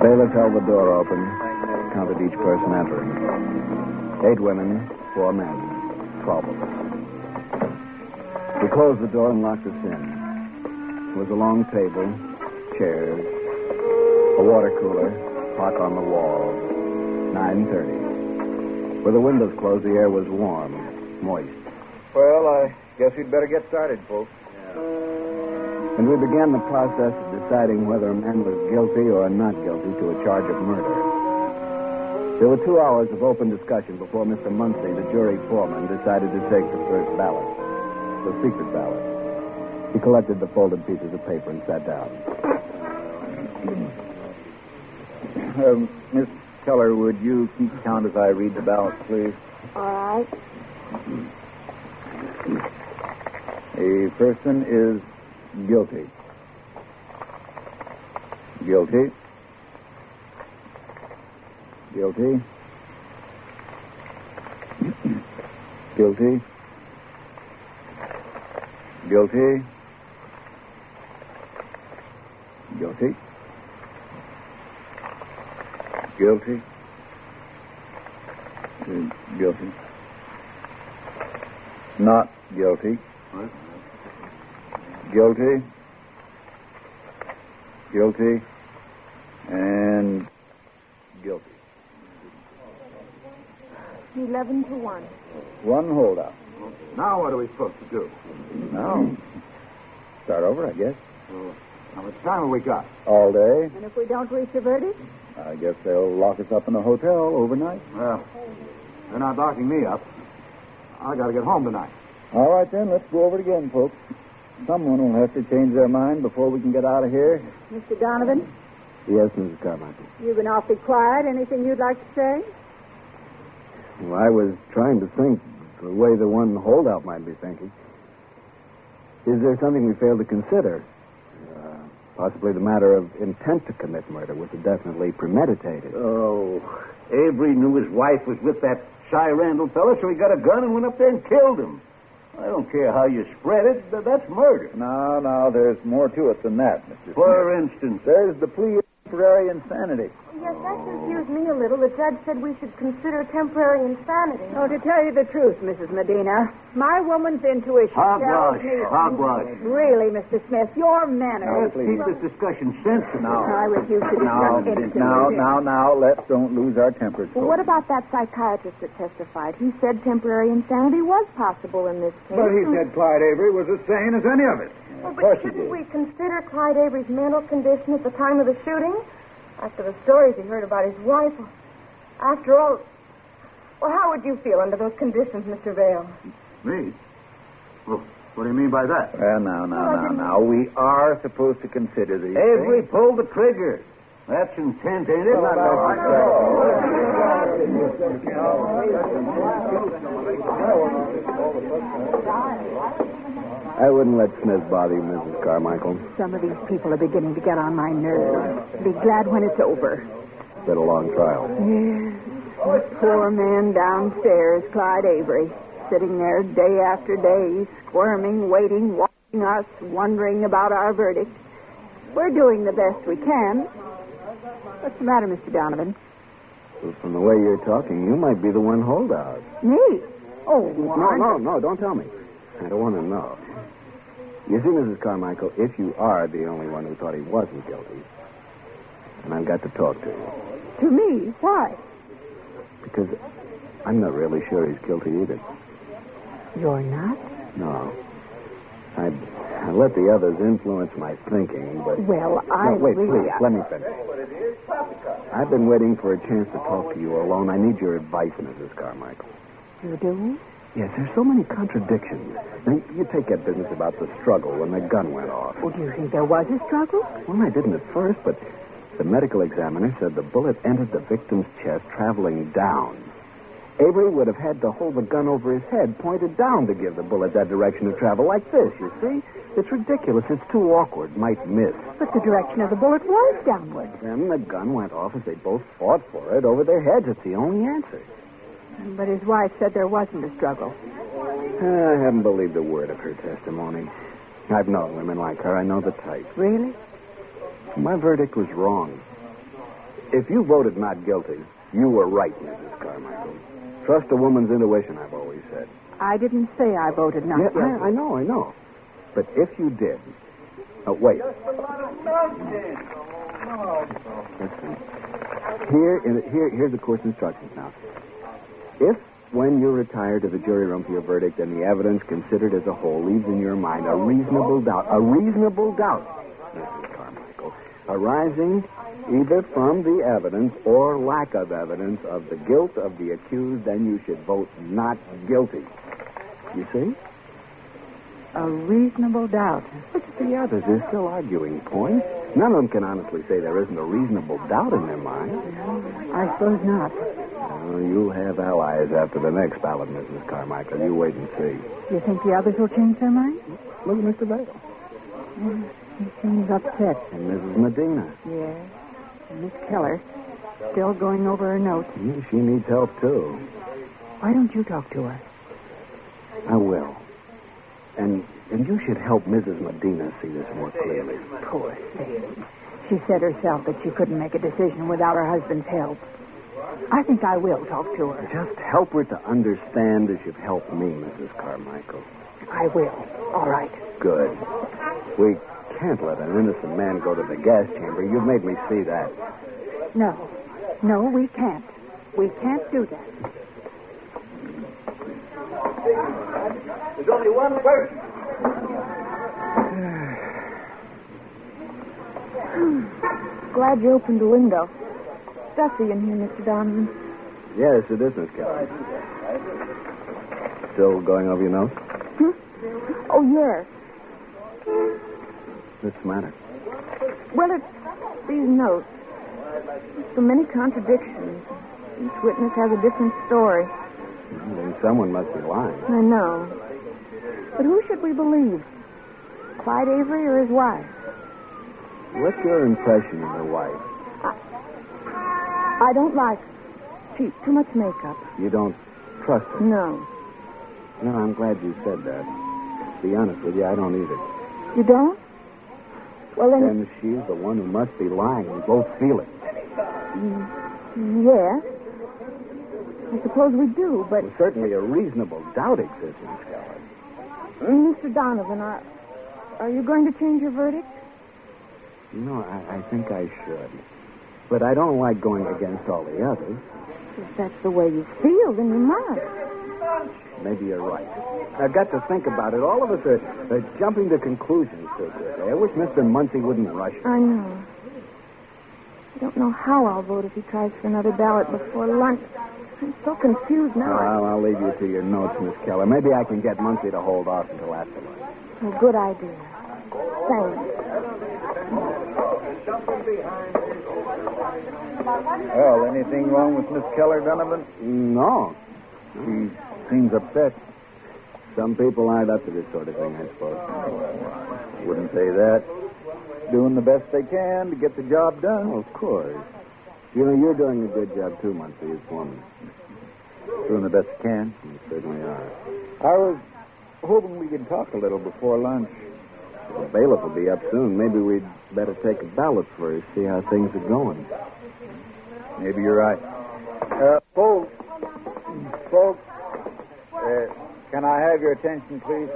bailiff held the door open, counted each person entering. 8 women, 4 men, 12 of us. He closed the door and locked us in. There was a long table, chairs, a water cooler, clock on the wall. 9:30. With the windows closed, the air was warm, moist. Well, I guess we'd better get started, folks. And we began the process of deciding whether a man was guilty or not guilty to a charge of murder. There were 2 hours of open discussion before Mr. Muncy, the jury foreman, decided to take the first ballot, the secret ballot. He collected the folded pieces of paper and sat down. Miss Keller, would you keep count as I read the ballot, please? All right. A person is guilty. Guilty. Guilty. Guilty. Guilty. Guilty. Guilty. Guilty. Not guilty. What? Guilty. Guilty. And guilty. 11-1. One holdout. Now what are we supposed to do? Now, start over, I guess. How much time have we got? All day. And if we don't reach a verdict? I guess they'll lock us up in a hotel overnight. Well, they're not locking me up. I got to get home tonight. All right, then. Let's go over it again, folks. Someone will have to change their mind before we can get out of here. Mr. Donovan, Yes, Mrs. Carmichael. you've been awfully quiet. Anything you'd like to say? Well, I was trying to think the way the one holdout might be thinking. Is there something we failed to consider? Possibly the matter of intent to commit murder was definitely premeditated. Oh, Avery knew his wife was with that Cy Randall fellow, so he got a gun and went up there and killed him. I don't care how you spread it, that's murder. No, there's more to it than that, Mr. For instance, There's the plea of temporary insanity. Yes, that confused me a little. The judge said we should consider temporary insanity. Oh, to tell you the truth, Mrs. Medina, my woman's intuition tells hogwash, me... hogwash. Really, Mr. Smith, your manners... Let's keep this discussion sensible. I refuse to discuss anything. Now, let's don't lose our tempers. Well, what about that psychiatrist that testified? He said temporary insanity was possible in this case. But he said Clyde Avery was as sane as any of us. Well, but shouldn't we consider Clyde Avery's mental condition at the time of the shooting? After the stories he heard about his wife. After all... Well, how would you feel under those conditions, Mr. Vale? Me? Well, what do you mean by that? Well, now. We are supposed to consider these Avery things. pulled the trigger. That's intent, ain't it? I wouldn't let Smith bother you, Mrs. Carmichael. Some of these people are beginning to get on my nerves. Be glad when it's over. It's been a long trial. Yes. The poor man downstairs, Clyde Avery, sitting there day after day, squirming, waiting, watching us, wondering about our verdict. We're doing the best we can. What's the matter, Mr. Donovan? Well, from the way you're talking, you might be the one holdout. Me? Oh, No, don't tell me. I don't want to know. You see, Mrs. Carmichael, if you are the only one who thought he wasn't guilty, then I've got to talk to you. To me? Why? Because I'm not really sure he's guilty either. You're not? No. I let the others influence my thinking, but... Well, No, wait, really... please, let me finish. I've been waiting for a chance to talk to you alone. I need your advice, Mrs. Carmichael. You do? Yes, there's so many contradictions. Now, you take that business about the struggle when the gun went off. Oh, do you think there was a struggle? Well, I didn't at first, but the medical examiner said the bullet entered the victim's chest traveling down. Avery would have had to hold the gun over his head, pointed down to give the bullet that direction of travel, like this, you see? It's ridiculous. It's too awkward. Might miss. But the direction of the bullet was downward. Then the gun went off as they both fought for it over their heads. It's the only answer. But his wife said there wasn't a struggle. I haven't believed a word of her testimony. I've known women like her. I know the type. Really? My verdict was wrong. If you voted not guilty, you were right, Mrs. Carmichael. Trust a woman's intuition, I've always said. I didn't say I voted not guilty. I know. But if you did... wait. Listen. Here's the course instructions now. If, when you're retired to the jury room for your verdict and the evidence considered as a whole leaves in your mind a reasonable doubt, Mrs. Carmichael, arising either from the evidence or lack of evidence of the guilt of the accused, then you should vote not guilty. You see? A reasonable doubt. But the others are still arguing points. None of them can honestly say there isn't a reasonable doubt in their mind. I suppose not. Well, you'll have allies after the next ballot, Mrs. Carmichael. You wait and see. You think the others will change their mind? Look at Mr. Vale. He seems upset. And Mrs. Medina. Yes. And Miss Keller, still going over her notes. She needs help, too. Why don't you talk to her? I will. And you should help Mrs. Medina see this more clearly. Poor thing. She said herself that she couldn't make a decision without her husband's help. I think I will talk to her. Just help her to understand as you've helped me, Mrs. Carmichael. I will. All right. Good. We can't let an innocent man go to the gas chamber. You've made me see that. No, we can't. We can't do that. There's only one person. Glad you opened the window. Stuffy in here, Mr. Donovan. Yes, it is, Miss Keller. Still going over your notes? Oh, yes. What's the matter? Well, it's these notes. So many contradictions. Each witness has a different story. Then someone must be lying. I know. But who should we believe? Clyde Avery or his wife? What's your impression of the wife? I don't like her. She's too much makeup. You don't trust her? No. No, I'm glad you said that. To be honest with you, I don't either. You don't? Well, Then she's the one who must be lying. We both feel it. Yes. I suppose we do, but... Well, certainly a reasonable doubt exists, Miss Keller. Mr. Donovan, are you going to change your verdict? No, I think I should. But I don't like going against all the others. If that's the way you feel, then you must. Maybe you're right. I've got to think about it. All of us are jumping to conclusions so quickly. I wish Mr. Muncie wouldn't rush. I know. I don't know how I'll vote if he tries for another ballot before lunch. I'm so confused now. I'll leave you to your notes, Miss Keller. Maybe I can get Muncie to hold off until after lunch. Oh, good idea. Thanks. Well, anything wrong with Miss Keller, Donovan? No. She seems upset. Some people aren't up to this sort of thing, I suppose. Wouldn't say that. Doing the best they can to get the job done. Oh, of course. You know, you're doing a good job, too, Muncie, as foreman. Doing the best I can. You certainly are. I was hoping we could talk a little before lunch. The bailiff will be up soon. Maybe we'd better take a ballot first, see how things are going. Maybe you're right. Folks, can I have your attention, please?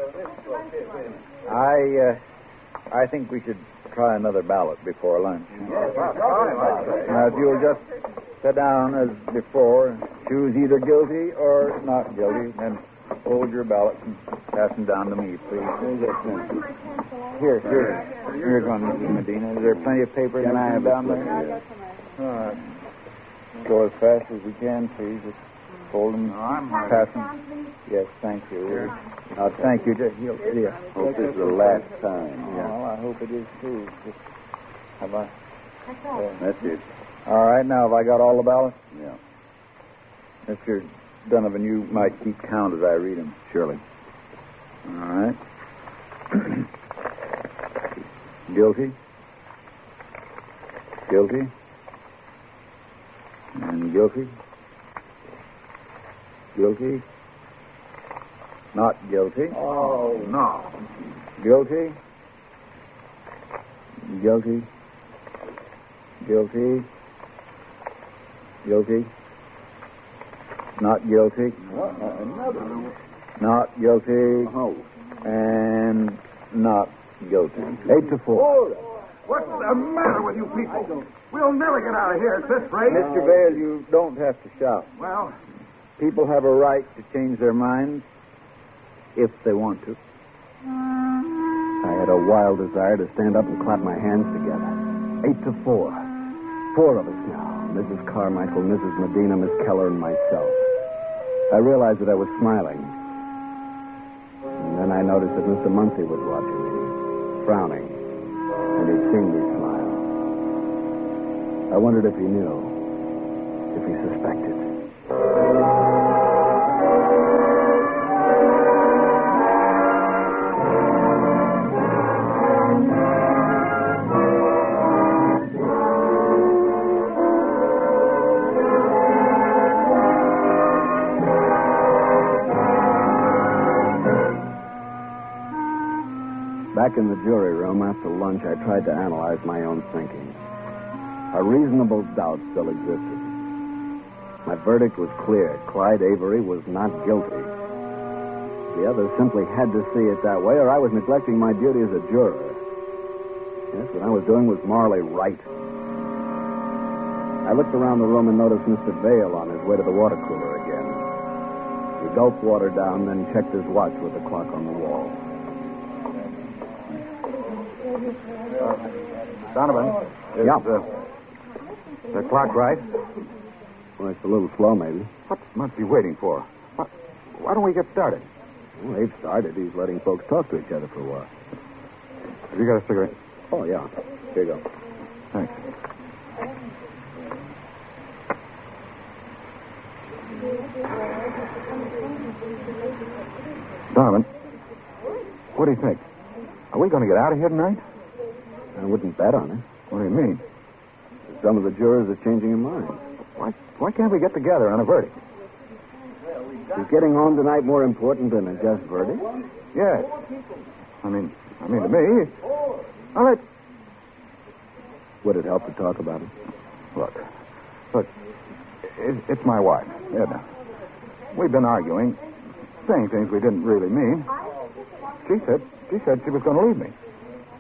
I think we should try another ballot before lunch. Now, if you'll just sit down as before, choose either guilty or not guilty, then hold your ballots and pass them down to me, please. Here's one, Mrs. Medina. Is there plenty of paper Can I have down it, there? All right. Go as fast as we can, please. Just hold them, pass them. Yes, thank you. Thank you. He'll see you. Hope this is the last time. Well, I hope it is, too. Have I? That's it. All right, now, have I got all the ballots? Yeah. Mr. Donovan, you might keep count as I read them. Surely. All right. Guilty. Guilty. And guilty. Guilty. Not guilty. Oh, no. Guilty. Guilty. Guilty. Guilty. Not guilty. Another. Not guilty. Oh. And not guilty. 8-4. What's the matter with you people? We'll never get out of here at this rate. Mr. Vale, you don't have to shout. Well, People have a right to change their minds if they want to. I had a wild desire to stand up and clap my hands together. 8-4. 4 of us now. Mrs. Carmichael, Mrs. Medina, Miss Keller, and myself. I realized that I was smiling. And then I noticed that Mr. Muncie was watching me, frowning. And he'd seen me smile. I wondered if he knew, if he suspected. Back in the jury room after lunch, I tried to analyze my own thinking. A reasonable doubt still existed. My verdict was clear. Clyde Avery was not guilty. The others simply had to see it that way, or I was neglecting my duty as a juror. Yes, what I was doing was morally right. I looked around the room and noticed Mr. Vale on his way to the water cooler again. He gulped water down, then checked his watch with the clock on the wall. Donovan, is the clock right? Well, it's a little slow, maybe. What must he waiting for? Why don't we get started? Well, they've started. He's letting folks talk to each other for a while. Have you got a cigarette? Oh, yeah. Here you go. Thanks. Donovan, what do you think? Are we going to get out of here tonight? I wouldn't bet on it. What do you mean? Some of the jurors are changing their minds. Why can't we get together on a verdict? Is getting home tonight more important than a just verdict? Yes. I mean to me. All right. Would it help to talk about it? Look, it's my wife, Edna. We've been arguing, saying things we didn't really mean. She said she was going to leave me.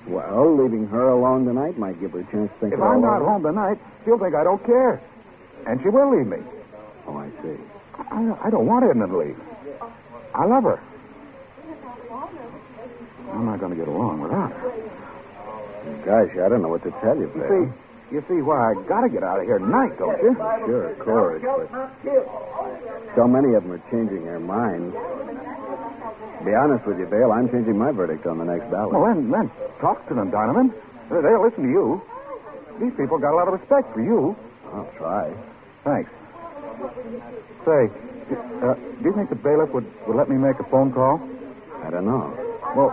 Well, leaving her alone tonight might give her a chance to think If it all I'm not over. home tonight, she'll think I don't care. And she will leave me. Oh, I see. I don't want Edna to leave. I love her. I'm not going to get along without her. Gosh, I don't know what to tell you, Vale. You see why I got to get out of here tonight, don't you? Sure, of course, but so many of them are changing their minds. To be honest with you, Vale, I'm changing my verdict on the next ballot. Well, then talk to them, Donovan. They'll listen to you. These people got a lot of respect for you. I'll try. Thanks. Say, do you think the bailiff would let me make a phone call? I don't know. Well,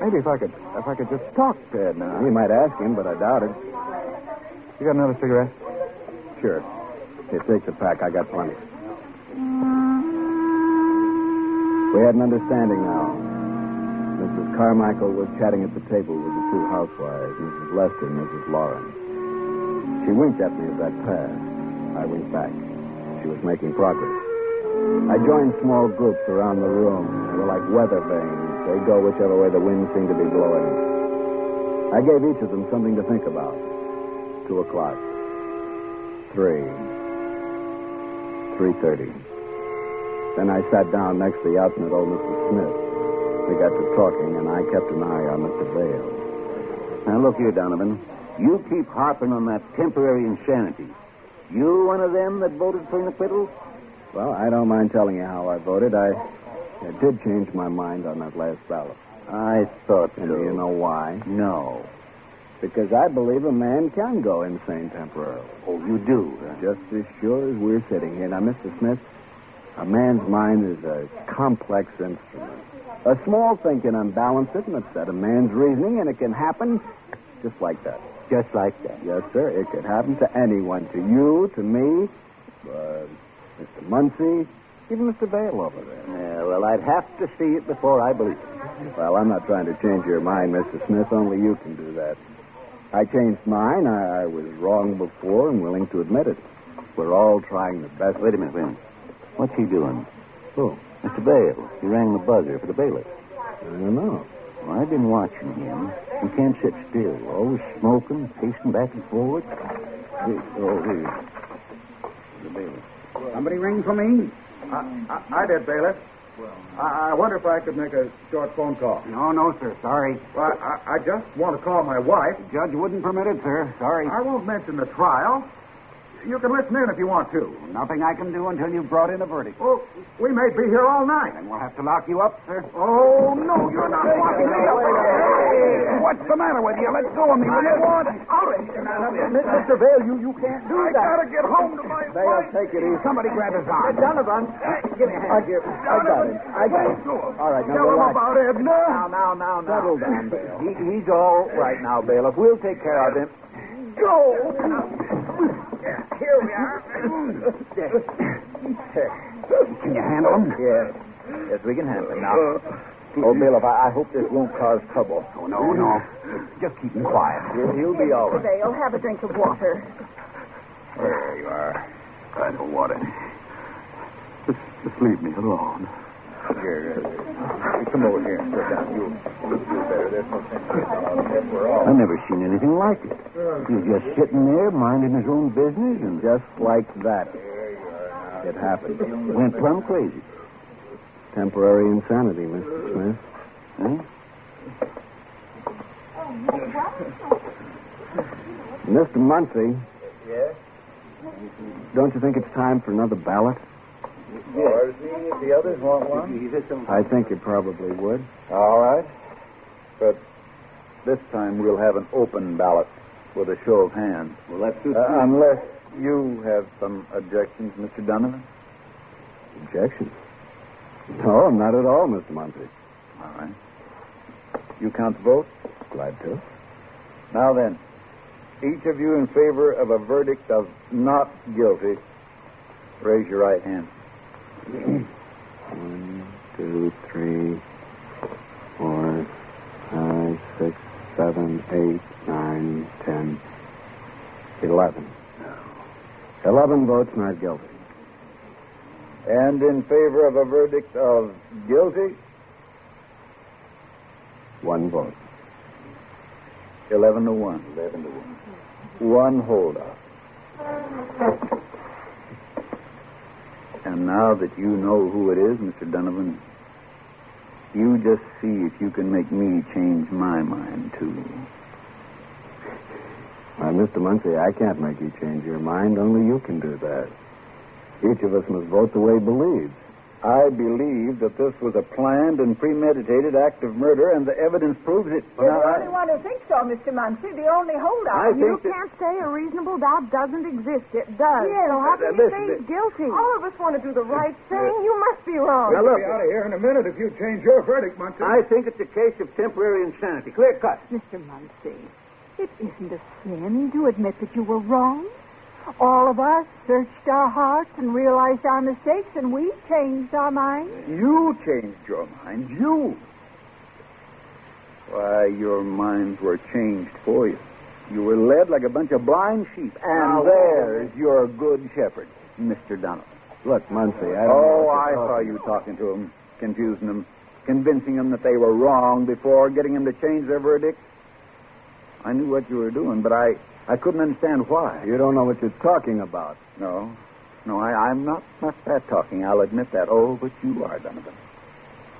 maybe if I could just talk to Edna. You might ask him, but I doubt it. You got another cigarette? Sure. Here, take the pack. I got plenty. We had an understanding now. Mrs. Carmichael was chatting at the table with the two housewives, Mrs. Lester and Mrs. Lawrence. She winked at me as I passed. I winked back. She was making progress. I joined small groups around the room. They were like weather vanes. They go whichever way the wind seemed to be blowing. I gave each of them something to think about. 2 o'clock. 3. 3:30. Then I sat down next to the obstinate old Mr. Smith. We got to talking, and I kept an eye on Mr. Vale. Now, look here, Donovan. You keep harping on that temporary insanity. You one of them that voted for an acquittal? Well, I don't mind telling you how I voted. I did change my mind on that last ballot. I thought so. And do you know why? No. Because I believe a man can go insane temporarily. Oh, you do? Huh? Just as sure as we're sitting here. Now, Mr. Smith, a man's mind is a complex instrument. A small thing can unbalance it and upset a man's reasoning, and it can happen just like that. Just like that? Yes, sir. It could happen to anyone. To you, to me, Mr. Muncie, even Mr. Vale over there. Yeah, well, I'd have to see it before I believe it. Well, I'm not trying to change your mind, Mr. Smith. Only you can do that. I changed mine. I was wrong before and willing to admit it. We're all trying the best. Wait a minute. What's he doing? Who? Mr. Bale. He rang the buzzer for the bailiff. I don't know. Well, I've been watching him. He can't sit still. Always smoking, pacing back and forward. Here. The bailiff. Somebody ring for me? I did, bailiff. I wonder if I could make a short phone call. No, sir. Sorry. Well, I just want to call my wife. The judge wouldn't permit it, sir. Sorry. I won't mention the trial. You can listen in if you want to. Nothing I can do until you've brought in a verdict. Oh, we may be here all night. Then we'll have to lock you up, sir. Oh, no, you're not locking me up. What's the matter with you? Let go of me, will you? All right. Mr. Vale, you can't do that. I gotta get home to my wife. Take it easy. Somebody grab his arm. Donovan, give me a hand. I got him. All right, now Tell him relax. about Edna. Now. Settle down, Bale. He's all right now, bailiff. We'll take care of him. Go. Here we are. Can you handle him? Yes, we can handle him now. Oh, bailiff, I hope this won't cause trouble. Oh, no. Just keep him quiet. He'll be all Mr. right. Vale, have a drink of water. There you are. Kind of water. Just leave me alone. Here. Come over here and sit down. You better. There's no sense in getting we're all. I've never seen anything like it. He was just sitting there, minding his own business, and Just like that. It happened. went plumb crazy. Temporary insanity, Mr. Smith. Huh? Mr. Muncie, Yes? don't you think it's time for another ballot? Or if the others want one? I think it probably would. All right. But this time we'll have an open ballot with a show of hands. Well, that suits Unless you have some objections, Mr. Donovan. Objection? No, not at all, Mr. Muncie. All right. You count the vote? Glad to. Now then, each of you in favor of a verdict of not guilty, raise your right hand. 1, 2, 3, 4, 5, 6, 7, 8, 9, 10, 11. 11 votes not guilty. And in favor of a verdict of guilty, 1 vote. 11 to 1. 11 to 1. One holdout. And now that you know who it is, Mr. Donovan, you just see if you can make me change my mind, too. Why, Mr. Muncie, I can't make you change your mind. Only you can do that. Each of us must vote the way he believes. I believe that this was a planned and premeditated act of murder, and the evidence proves it. You're the only one who thinks so, Mr. Muncie. The only holdout. You can't say a reasonable doubt doesn't exist. It does. Yes. So how can you say listen, he's guilty? All of us want to do the right thing. You must be wrong. Now, look, Be out of here in a minute if you change your verdict, Muncie. I think it's a case of temporary insanity. Clear cut. Mr. Muncie, it isn't a sin to admit that you were wrong. All of us searched our hearts and realized our mistakes, and we changed our minds. you changed your mind. You. Why, your minds were changed for you. You were led like a bunch of blind sheep. And there's your good shepherd, Mr. Donovan. Look, Muncie, I don't know Oh, what I you're saw talking you about. talking to them, confusing them, convincing them that they were wrong before getting them to change their verdict. I knew what you were doing, but I couldn't understand why. You don't know what you're talking about. No, I'm not that talking. I'll admit that. Oh, but you are, Donovan.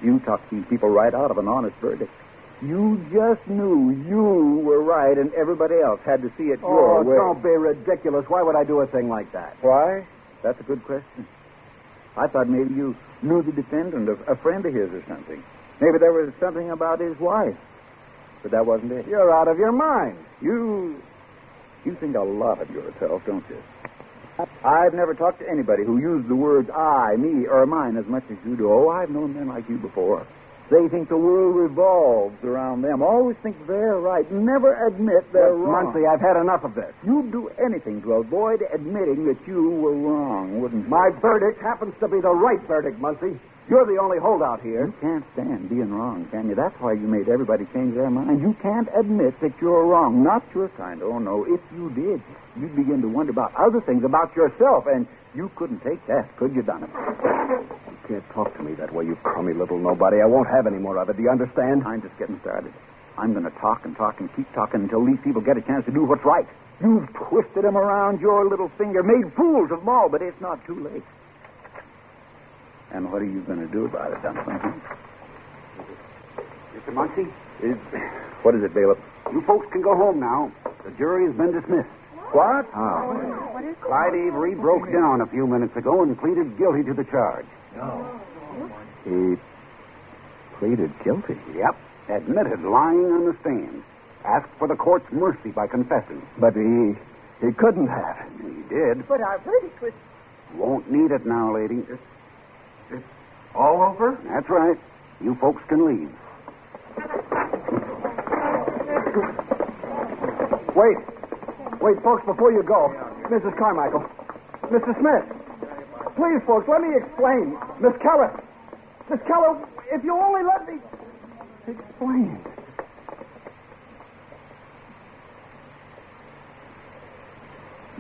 You talked these people right out of an honest verdict. You just knew you were right, and everybody else had to see it your way. Don't be ridiculous. Why would I do a thing like that? Why? That's a good question. I thought maybe you knew the defendant, a friend of his or something. Maybe there was something about his wife. But that wasn't it. You're out of your mind. You think a lot of yourself, don't you? I've never talked to anybody who used the words I, me, or mine as much as you do. Oh, I've known men like you before. They think the world revolves around them. Always think they're right. Never admit they're wrong. Muncie, I've had enough of this. You'd do anything to avoid admitting that you were wrong, wouldn't you? My verdict happens to be the right verdict, Muncie. You're the only holdout here. You can't stand being wrong, can you? That's why you made everybody change their mind. You can't admit that you're wrong. Not your kind. Oh, no. If you did, you'd begin to wonder about other things, about yourself, and you couldn't take that, could you, Donovan? You can't talk to me that way, you crummy little nobody. I won't have any more of it. Do you understand? I'm just getting started. I'm going to talk and talk and keep talking until these people get a chance to do what's right. You've twisted them around your little finger, made fools of them all, but it's not too late. And what are you going to do about it, Donovan? Mr. Muncie? What is it, bailiff? You folks can go home now. The jury has been dismissed. What? Clyde Avery broke down a few minutes ago and pleaded guilty to the charge. He pleaded guilty. Yep. Admitted lying on the stand. Asked for the court's mercy by confessing. But he couldn't have. He did. But our verdict was... Won't need it now, lady. It's all over? That's right. You folks can leave. Wait, folks, before you go. Mrs. Carmichael. Mr. Smith. Please, folks, let me explain. Miss Keller, if you only let me explain.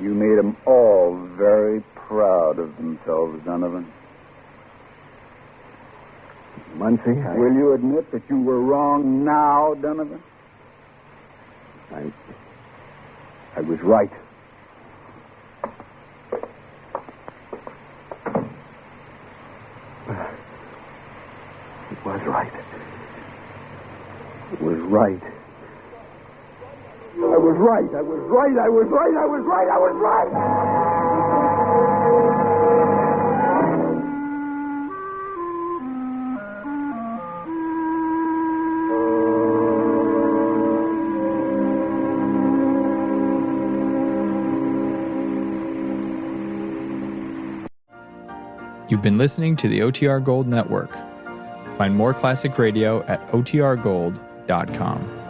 You made them all very proud of themselves, Donovan. Muncie, Will you admit that you were wrong now, Donovan? I was right. It was right. It was right. I was right. I was right. I was right. I was right. I was right. You've been listening to the OTR Gold Network. Find more classic radio at otrgold.com.